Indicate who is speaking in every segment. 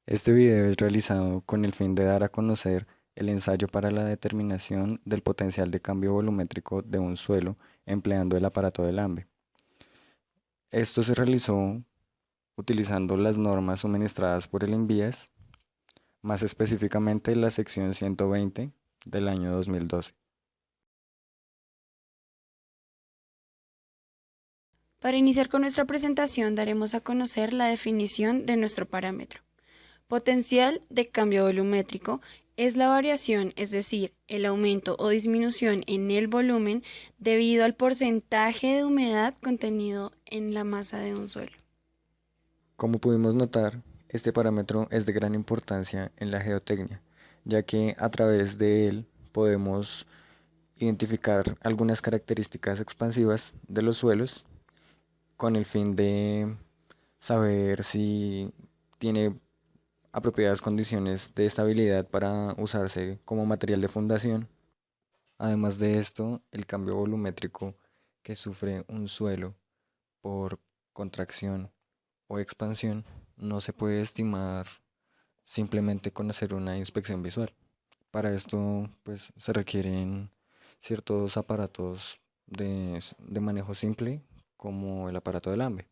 Speaker 1: Este video es realizado con el fin de dar a conocer el ensayo para la determinación del potencial de cambio volumétrico de un suelo empleando el aparato de Lambe. Esto se realizó utilizando las normas suministradas por el INVIAS, más específicamente la sección 120 del año 2012.
Speaker 2: Para iniciar con nuestra presentación daremos a conocer la definición de nuestro parámetro. Potencial de cambio volumétrico es la variación, es decir, el aumento o disminución en el volumen debido al porcentaje de humedad contenido en la masa de un suelo.
Speaker 1: Como pudimos notar, este parámetro es de gran importancia en la geotecnia, ya que a través de él podemos identificar algunas características expansivas de los suelos con el fin de saber si tiene apropiadas condiciones de estabilidad para usarse como material de fundación. Además de esto, el cambio volumétrico que sufre un suelo por contracción o expansión no se puede estimar simplemente con hacer una inspección visual. Para esto, pues se requieren ciertos aparatos de manejo simple, como el aparato de Lambe.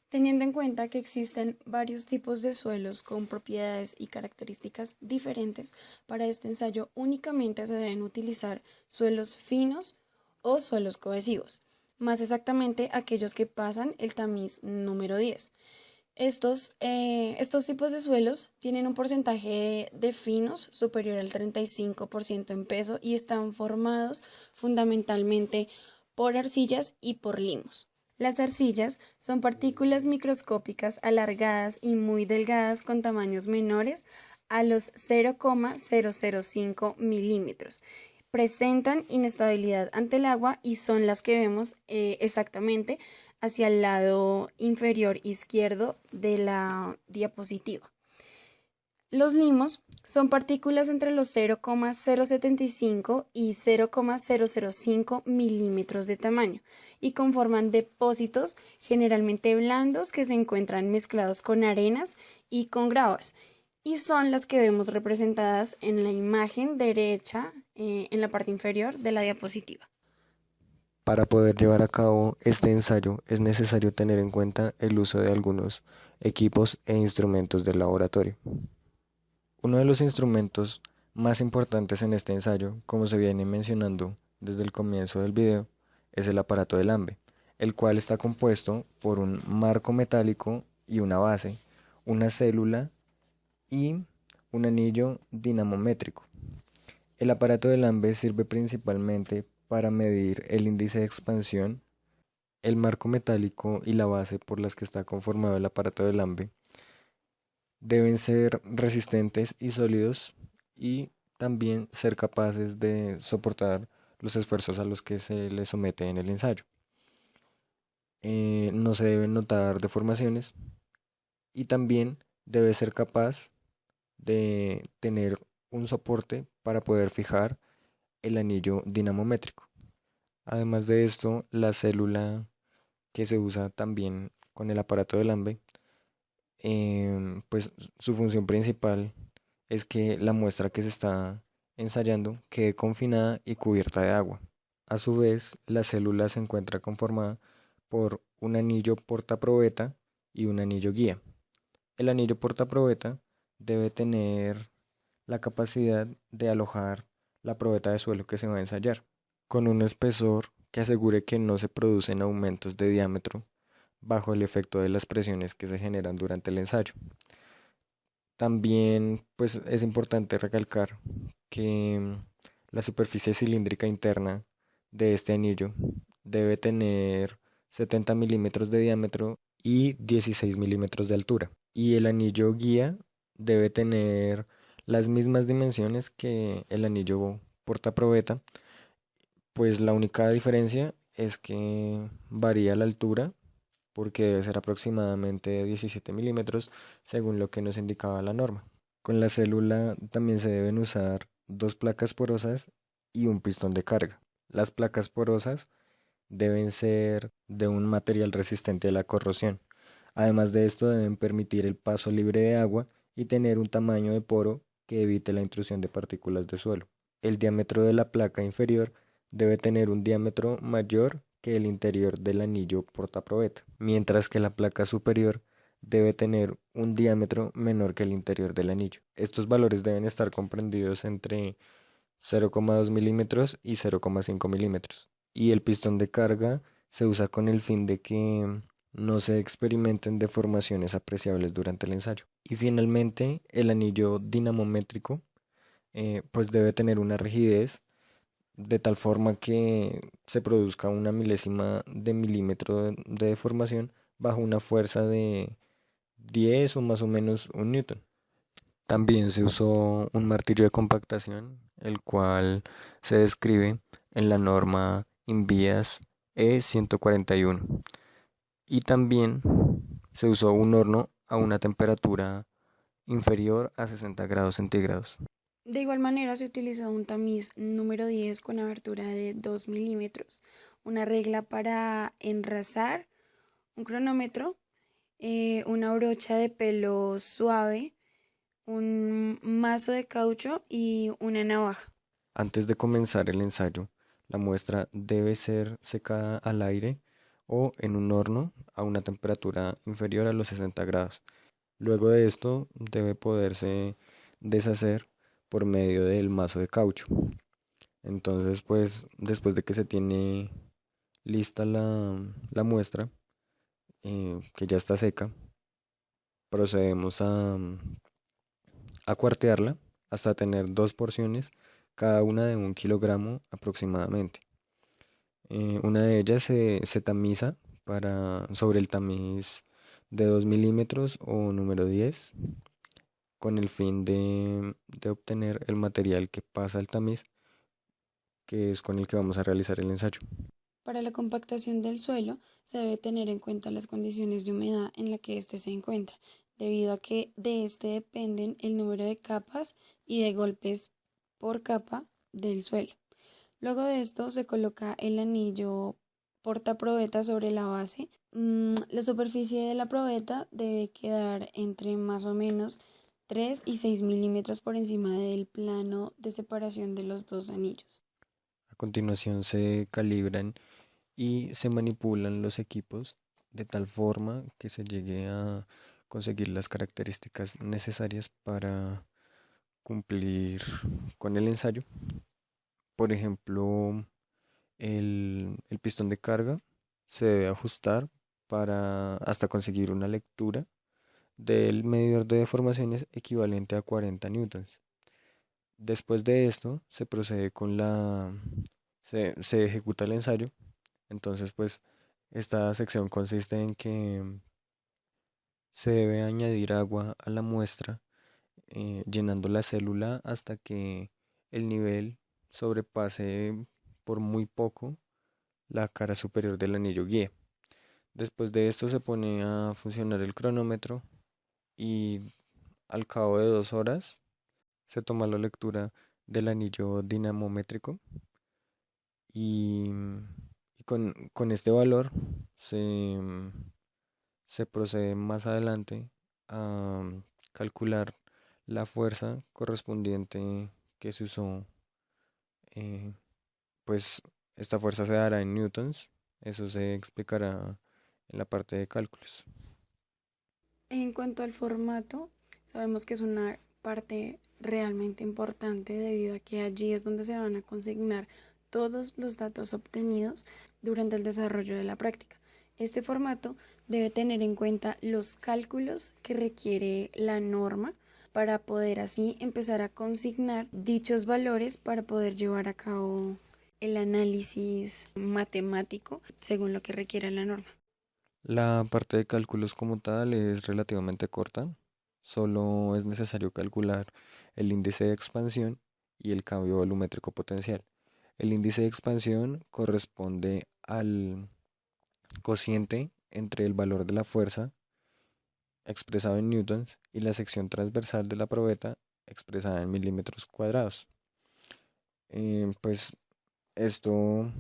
Speaker 2: Teniendo en cuenta que existen varios tipos de suelos con propiedades y características diferentes, para este ensayo únicamente se deben utilizar suelos finos o suelos cohesivos, más exactamente aquellos que pasan el tamiz número 10. Estos tipos de suelos tienen un porcentaje de finos superior al 35% en peso y están formados fundamentalmente por arcillas y por limos. Las arcillas son partículas microscópicas alargadas y muy delgadas con tamaños menores a los 0,005 milímetros. Presentan inestabilidad ante el agua y son las que vemos exactamente hacia el lado inferior izquierdo de la diapositiva. Los limos son partículas entre los 0,075 y 0,005 milímetros de tamaño y conforman depósitos generalmente blandos que se encuentran mezclados con arenas y con gravas y son las que vemos representadas en la imagen derecha en la parte inferior de la diapositiva.
Speaker 1: Para poder llevar a cabo este ensayo es necesario tener en cuenta el uso de algunos equipos e instrumentos del laboratorio. Uno de los instrumentos más importantes en este ensayo, como se viene mencionando desde el comienzo del video, es el aparato de Lambe, el cual está compuesto por un marco metálico y una base, una célula y un anillo dinamométrico. El aparato de Lambe sirve principalmente para medir el índice de expansión. El marco metálico y la base por las que está conformado el aparato de Lambe deben ser resistentes y sólidos y también ser capaces de soportar los esfuerzos a los que se les somete en el ensayo. No se deben notar deformaciones y también debe ser capaz de tener un soporte para poder fijar el anillo dinamométrico. Además de esto, la célula que se usa también con el aparato de Lambe, pues su función principal es que la muestra que se está ensayando quede confinada y cubierta de agua. A su vez, la célula se encuentra conformada por un anillo portaprobeta y un anillo guía. El anillo portaprobeta debe tener la capacidad de alojar la probeta de suelo que se va a ensayar, con un espesor que asegure que no se producen aumentos de diámetro bajo el efecto de las presiones que se generan durante el ensayo. También pues, es importante recalcar que la superficie cilíndrica interna de este anillo debe tener 70 milímetros de diámetro y 16 milímetros de altura. Y el anillo guía debe tener las mismas dimensiones que el anillo portaprobeta, pues la única diferencia es que varía la altura porque debe ser aproximadamente 17 milímetros según lo que nos indicaba la norma. Con la célula también se deben usar dos placas porosas y un pistón de carga. Las placas porosas deben ser de un material resistente a la corrosión. Además de esto deben permitir el paso libre de agua y tener un tamaño de poro que evite la intrusión de partículas de suelo. El diámetro de la placa inferior debe tener un diámetro mayor que el interior del anillo portaprobeta, mientras que la placa superior debe tener un diámetro menor que el interior del anillo. Estos valores deben estar comprendidos entre 0,2 milímetros y 0,5 milímetros. Y el pistón de carga se usa con el fin de que no se experimenten deformaciones apreciables durante el ensayo. Y finalmente, el anillo dinamométrico pues debe tener una rigidez de tal forma que se produzca una milésima de milímetro de deformación bajo una fuerza de 10 o más o menos un newton. También se usó un martillo de compactación, el cual se describe en la norma INVIAS E141. Y también se usó un horno a una temperatura inferior a 60 grados centígrados.
Speaker 2: De igual manera se utilizó un tamiz número 10 con abertura de 2 milímetros, una regla para enrazar, un cronómetro, una brocha de pelo suave, un mazo de caucho y una navaja.
Speaker 1: Antes de comenzar el ensayo, la muestra debe ser secada al aire o en un horno a una temperatura inferior a los 60 grados. Luego de esto debe poderse deshacer por medio del mazo de caucho. Entonces, pues después de que se tiene lista la muestra, que ya está seca, procedemos a cuartearla hasta tener dos porciones, cada una de 1 kilogramo aproximadamente. Una de ellas se tamiza sobre el tamiz de 2 milímetros o número 10 con el fin de obtener el material que pasa al tamiz, que es con el que vamos a realizar el ensayo.
Speaker 2: Para la compactación del suelo se debe tener en cuenta las condiciones de humedad en la que éste se encuentra, debido a que de este dependen el número de capas y de golpes por capa del suelo. Luego de esto se coloca el anillo portaprobeta sobre la base. La superficie de la probeta debe quedar entre más o menos 3 y 6 milímetros por encima del plano de separación de los dos anillos.
Speaker 1: A continuación se calibran y se manipulan los equipos de tal forma que se llegue a conseguir las características necesarias para cumplir con el ensayo. Por ejemplo, el pistón de carga se debe ajustar para hasta conseguir una lectura del medidor de deformaciones equivalente a 40 newtons. Después de esto se ejecuta el ensayo. Entonces, pues esta sección consiste en que se debe añadir agua a la muestra, llenando la célula hasta que el nivel sobrepase por muy poco la cara superior del anillo guía. Después de esto se pone a funcionar el cronómetro y al cabo de 2 horas se toma la lectura del anillo dinamométrico y, con este valor se, se procede más adelante a calcular la fuerza correspondiente que se usó. eh, pues esta fuerza se dará en newtons, eso se explicará en la parte de cálculos.
Speaker 2: En cuanto al formato, sabemos que es una parte realmente importante debido a que allí es donde se van a consignar todos los datos obtenidos durante el desarrollo de la práctica. Este formato debe tener en cuenta los cálculos que requiere la norma para poder así empezar a consignar dichos valores para poder llevar a cabo el análisis matemático según lo que requiera la norma.
Speaker 1: La parte de cálculos como tal es relativamente corta, solo es necesario calcular el índice de expansión y el cambio volumétrico potencial. El índice de expansión corresponde al cociente entre el valor de la fuerza expresado en newtons y la sección transversal de la probeta expresada en milímetros cuadrados. Pues esto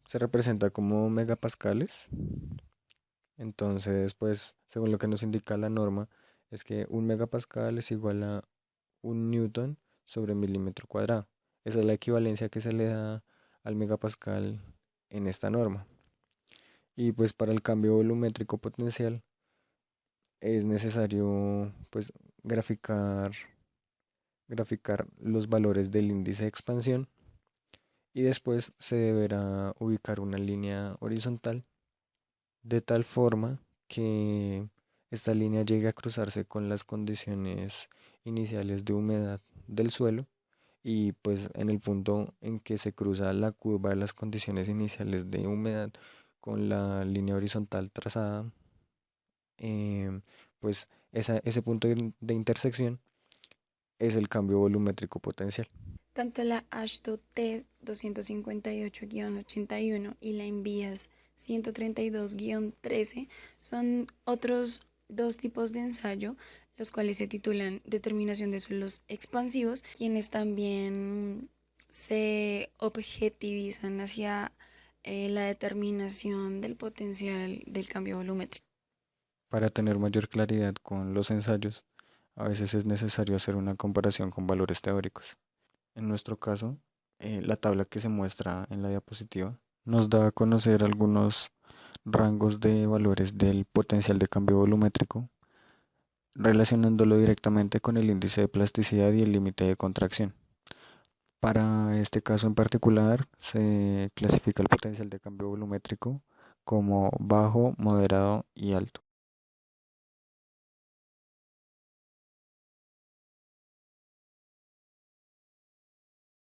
Speaker 1: se representa como megapascales. Entonces, pues según lo que nos indica la norma, es que 1 megapascal es igual a 1 newton sobre milímetro cuadrado. Esa es la equivalencia que se le da al megapascal en esta norma. Y pues para el cambio volumétrico potencial es necesario pues graficar los valores del índice de expansión y después se deberá ubicar una línea horizontal de tal forma que esta línea llegue a cruzarse con las condiciones iniciales de humedad del suelo y pues en el punto en que se cruza la curva de las condiciones iniciales de humedad con la línea horizontal trazada, pues ese punto de intersección es el cambio volumétrico potencial.
Speaker 2: Tanto la AASHTO T 258-81 y la ENVIAS 132-13 son otros dos tipos de ensayo, los cuales se titulan Determinación de suelos expansivos, quienes también se objetivizan hacia la determinación del potencial del cambio volumétrico.
Speaker 1: Para tener mayor claridad con los ensayos, a veces es necesario hacer una comparación con valores teóricos. En nuestro caso, la tabla que se muestra en la diapositiva nos da a conocer algunos rangos de valores del potencial de cambio volumétrico, relacionándolo directamente con el índice de plasticidad y el límite de contracción. Para este caso en particular, se clasifica el potencial de cambio volumétrico como bajo, moderado y alto.